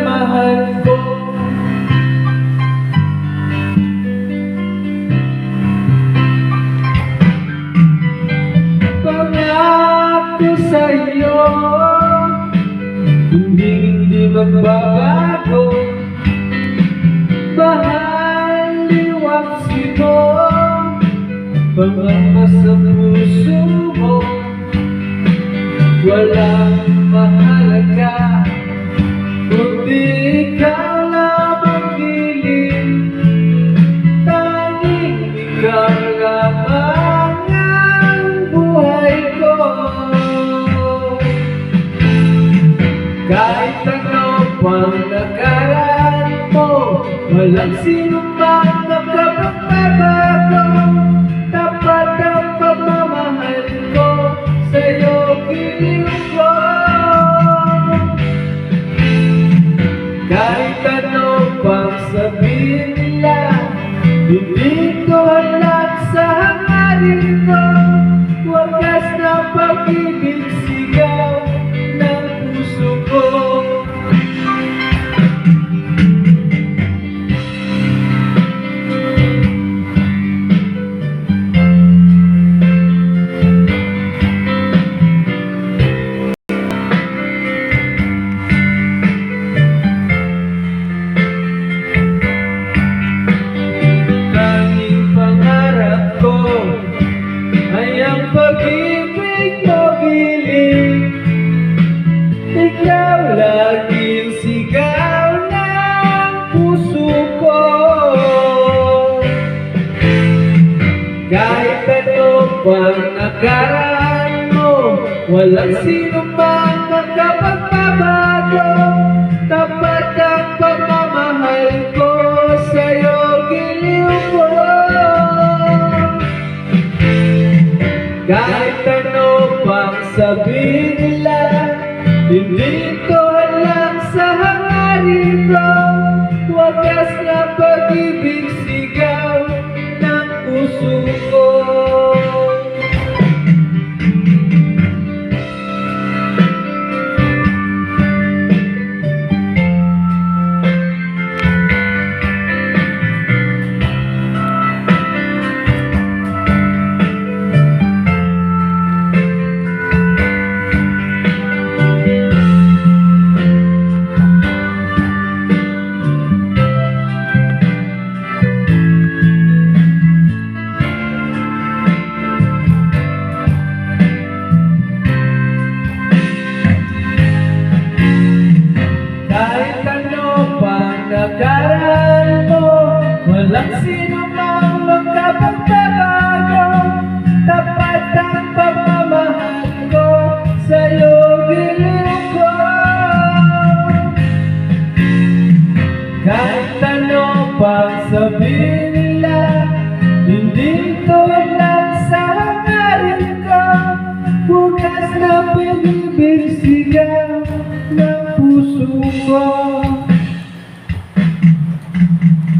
mahal ko. Pangako sa'yo, hindi magbabago. Mahal, liwagsi mo, pangamba sa puso mo. Walang mahalaga kundi ikaw lamang piling. Tanging ikaw lamang ang buhay ko. Kahit ano pang nakaraan mo, walang sino pang makapagbabago. Tapat ang pagmamahal ko sa'yo, giliw ko. Kahit ano pang sabihin nila, hindi ko halat sa hangarin ko. Wagas na pag-ibig, sigaw ng puso ko. Pag-ibig mo, giling, ikaw laging sigaw ng puso ko. Kahit ano pang nakaraan mo, walang sino mang makapagbabago. Tapat ang pagmamahal ko sa'yo, giliw ko. Kahit ano pang sabihin nila, hindi ko alam sa hangarin ko. Wagas na pag-ibig, sigaw ng puso ko. Nakaraan mo, walang sino mang makapagbabago. Tapat ang pagmamahal ko sa'yo, giliw ko. Kahit ano pang sabihin nila, hindi ko lang sa hangarin ko. Bukas na pag-ibig, sigaw ng puso ko.